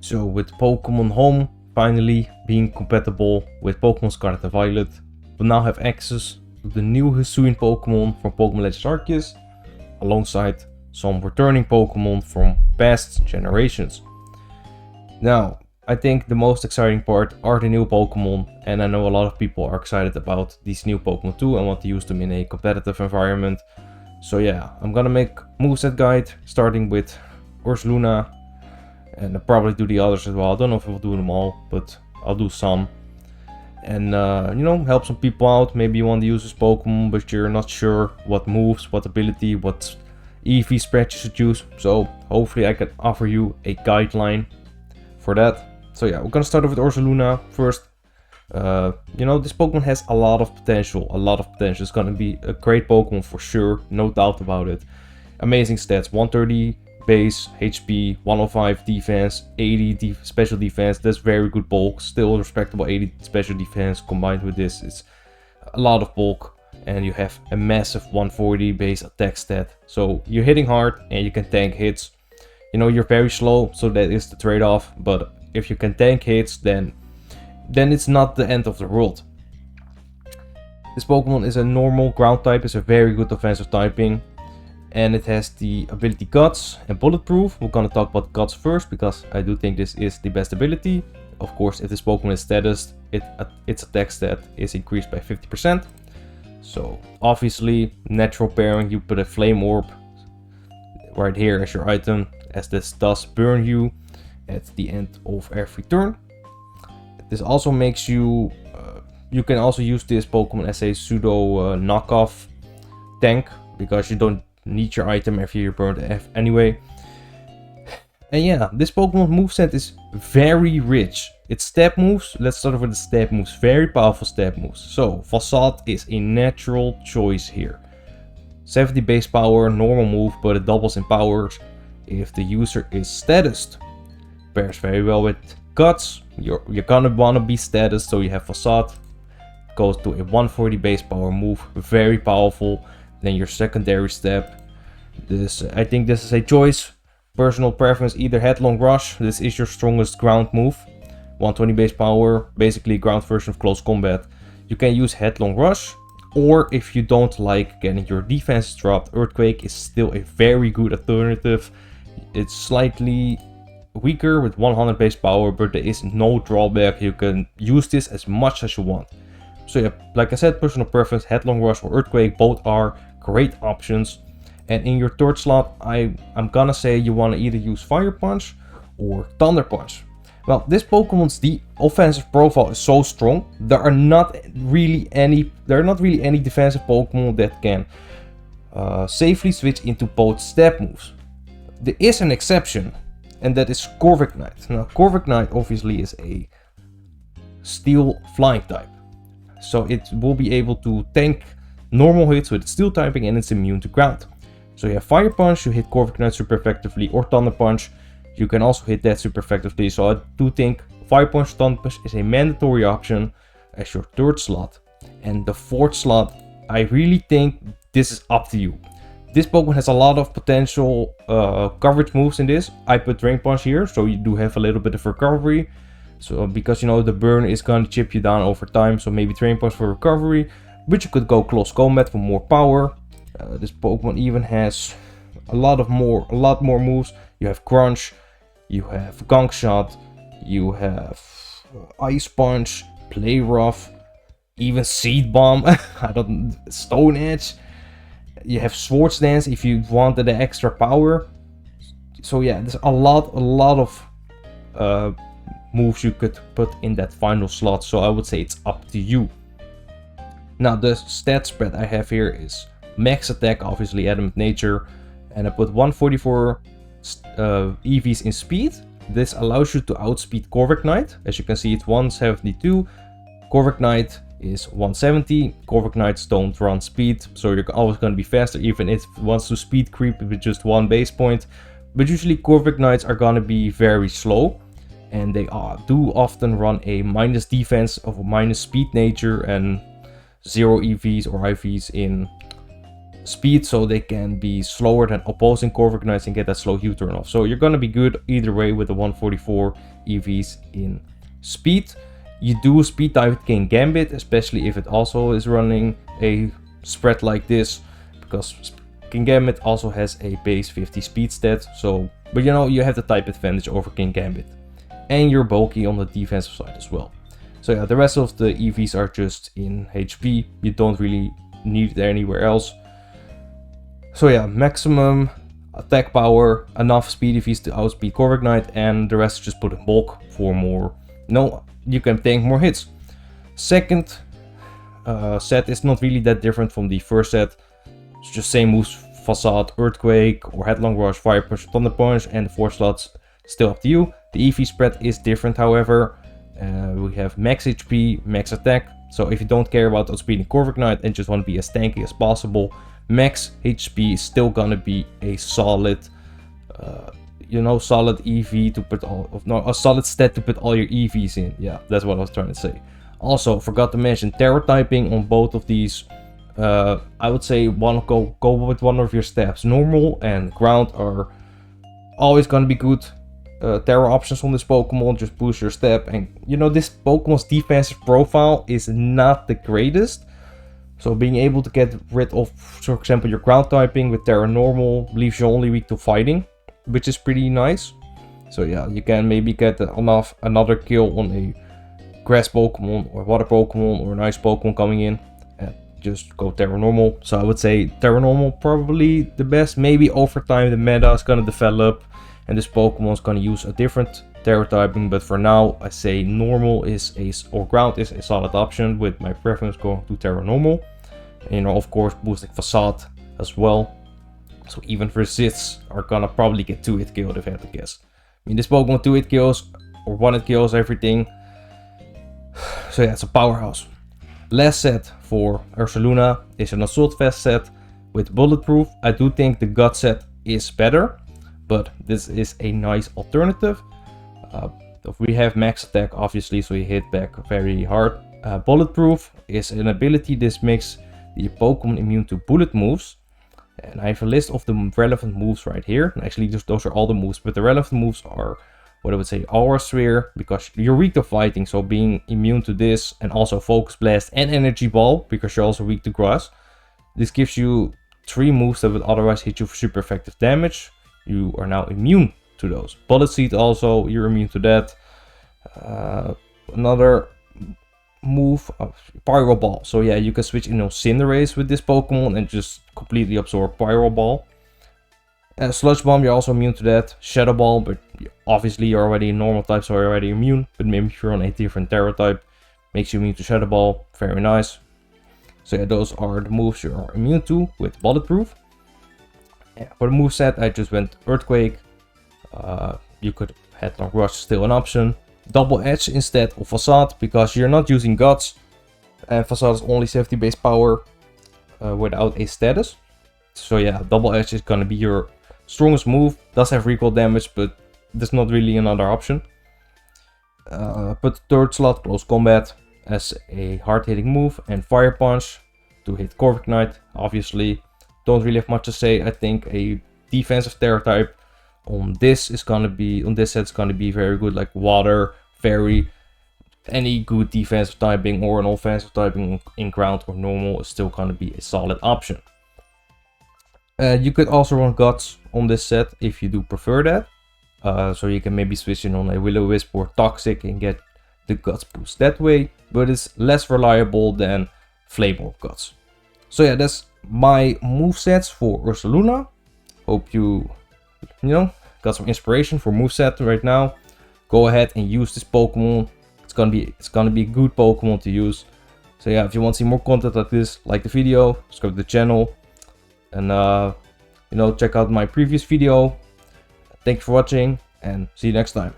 So with Pokémon Home finally being compatible with Pokémon Scarlet Violet, we now have access to the new Hisuian Pokémon from Pokémon Legends Arceus, alongside some returning Pokémon from past generations. Now, I think the most exciting part are the new Pokémon, and I know a lot of people are excited about these new Pokémon too and want to use them in a competitive environment. So yeah, I'm gonna make moveset guide starting with URSALUNA, and I'll probably do the others as well. I don't know if I'll do them all, but I'll do some. And help some people out. Maybe you want to use this Pokemon, but you're not sure what moves, what ability, what EV spread you should use. So hopefully I can offer you a guideline for that. So yeah, we're gonna start off with URSALUNA first. This Pokemon has a lot of potential. It's gonna be a great Pokemon for sure, no doubt about it. Amazing stats: 130 base HP, 105 defense, 80 special defense. That's very good bulk. Still respectable 80 special defense. Combined with this, it's a lot of bulk, and you have a massive 140 base attack stat. So you're hitting hard and you can tank hits. You're very slow, so that is the trade-off. But if you can tank hits, then it's not the end of the world. This Pokemon is a normal ground type. It's a very good offensive typing, and it has the ability Guts and Bulletproof. We're gonna talk about Guts first because I do think this is the best ability. Of course, if this Pokemon is statused, its attack stat is increased by 50%. So obviously, natural pairing, you put a Flame Orb right here as your item, as this does burn you at the end of every turn. This also makes you, you can also use this Pokemon as a pseudo knockoff tank, because you don't need your item after you're burned anyway. And yeah, this Pokemon moveset is very rich. Its stab moves, let's start off with the stab moves, very powerful stab moves. So Facade is a natural choice here. 70 base power, normal move, but it doubles in powers if the user is statused. Pairs very well with Guts. You're gonna wanna be statused, so you have Facade. Goes to a 140 base power move, very powerful. Then your secondary step. I think this is a choice. Personal preference, either Headlong Rush. This is your strongest ground move. 120 base power, basically ground version of close combat. You can use Headlong Rush, or if you don't like getting your defense dropped, Earthquake is still a very good alternative. It's slightly weaker with 100 base power, but there is no drawback. You can use this as much as you want. So yeah, like I said, personal preference, Headlong Rush or Earthquake, both are great options. And in your third slot, I'm gonna say you want to either use Fire Punch or Thunder Punch. Well, this Pokemon's offensive profile is so strong. There are not really any defensive Pokemon that can safely switch into both stab moves. There is an exception, and that is Corviknight. Now, Corviknight obviously is a Steel Flying type, so it will be able to tank normal hits with its Steel typing, and it's immune to ground. So you have Fire Punch, you hit Corviknight super effectively, or Thunder Punch, you can also hit that super effectively. So I do think Fire Punch, Thunder Punch is a mandatory option as your third slot. And the fourth slot, I really think this is up to you. This Pokemon has a lot of potential coverage moves in this. I put Drain Punch here, so you do have a little bit of recovery. So because the burn is going to chip you down over time, so maybe Drain Punch for recovery. But you could go close combat for more power. This Pokemon even has a lot more moves. You have Crunch, you have Gunk Shot, you have Ice Punch, Play Rough, even Seed Bomb, Stone Edge. You have Swords Dance if you wanted the extra power. So yeah, there's a lot of moves you could put in that final slot. So I would say it's up to you. Now the stat spread I have here is max attack, obviously Adamant Nature, and I put 144 EVs in speed. This allows you to outspeed Corviknight. As you can see, it's 172. Corviknight is 170. Corviknights don't run speed, so you're always going to be faster, even if it wants to speed creep with just one base point. But usually Corviknights are going to be very slow, and they do often run a minus defense of a minus speed nature and 0 EVs or IVs in speed, so they can be slower than opposing Corviknights and get that slow U-turn off. So you're gonna be good either way with the 144 EVs in speed. You do speed type with Kingambit, especially if it also is running a spread like this, because Kingambit also has a base 50 speed stat. So, but you know, you have the type advantage over Kingambit, and you're bulky on the defensive side as well. So yeah, the rest of the EVs are just in HP. You don't really need it anywhere else. So yeah, maximum attack power, enough speed EVs to outspeed Corviknight, and the rest just put in bulk for more. No, you can tank more hits. Second set is not really that different from the first set. It's just same moves: Facade, Earthquake, or Headlong Rush, Fire Punch, Thunder Punch, and the 4 slots still up to you. The EV spread is different, however. We have max HP, max attack. So if you don't care about outspeeding Corviknight and just want to be as tanky as possible, max HP is still gonna be a solid, solid EV to put a solid stat to put all your EVs in. Yeah, that's what I was trying to say. Also, forgot to mention terror typing on both of these. I would say go with one of your steps. Normal and ground are always gonna be good terror options on this Pokemon. Just boost your step, and you know, this Pokemon's defensive profile is not the greatest. So being able to get rid of, for example, your ground typing with Terra Normal leaves you only weak to fighting, which is pretty nice. So yeah, you can maybe get another kill on a grass Pokemon or water Pokemon or an ice Pokemon coming in, and just go Terra Normal. So I would say Terra Normal probably the best. Maybe over time the meta is gonna develop and this Pokemon is gonna use a different Terra typing, but for now I say Normal or Ground is a solid option, with my preference going to Terra Normal. And, you know, of course boosting Facade as well. So even Resists are gonna probably get 2-hit killed if I had to guess. I mean, this Pokemon 2-hit kills or 1-hit kills everything. So yeah, it's a powerhouse. Last set for Ursaluna is an Assault Vest set with Bulletproof. I do think the Gut set is better, but this is a nice alternative. We have max attack obviously, so you hit back very hard. Bulletproof is an ability. This makes the Pokemon immune to bullet moves. And I have a list of the relevant moves right here. And actually those are all the moves, but the relevant moves are, what I would say, Aura Sphere, because you're weak to fighting, so being immune to this, and also Focus Blast and Energy Ball, because you're also weak to grass. This gives you 3 moves that would otherwise hit you for super effective damage. You are now immune to those. Bullet Seed also, you're immune to that. Another move, Pyro Ball. So yeah, you can switch in Cinderace with this Pokemon and just completely absorb Pyro Ball. Sludge Bomb, you're also immune to that. Shadow Ball, but obviously you're already a normal type, so you're already immune. But maybe if you're on a different Terra type, makes you immune to Shadow Ball. Very nice. So yeah, those are the moves you are immune to with Bulletproof. Yeah, for the moveset, I just went Earthquake. You could Headlong Rush, still an option. Double Edge instead of Facade, because you're not using Guts. And Facade is only 70 base power without a status. So yeah, Double Edge is gonna be your strongest move. Does have recoil damage, but there's not really another option. Put third slot, Close Combat, as a hard-hitting move, and Fire Punch to hit Corviknight. Obviously, don't really have much to say. I think a defensive Terra type on this set is gonna be very good, like Water, Fairy. Any good defensive typing or an offensive typing in ground or normal is still gonna be a solid option. You could also run Guts on this set if you do prefer that. So you can maybe switch in on a Will-O-Wisp or Toxic and get the Guts boost that way, but it's less reliable than Flame Orb Guts. So yeah, that's my movesets for Ursaluna. Hope you got some inspiration for moveset right now. Go ahead and use this Pokemon. It's gonna be a good Pokemon to use. So yeah, if you want to see more content like this, like the video, subscribe to the channel, and check out my previous video. Thank you for watching, and see you next time.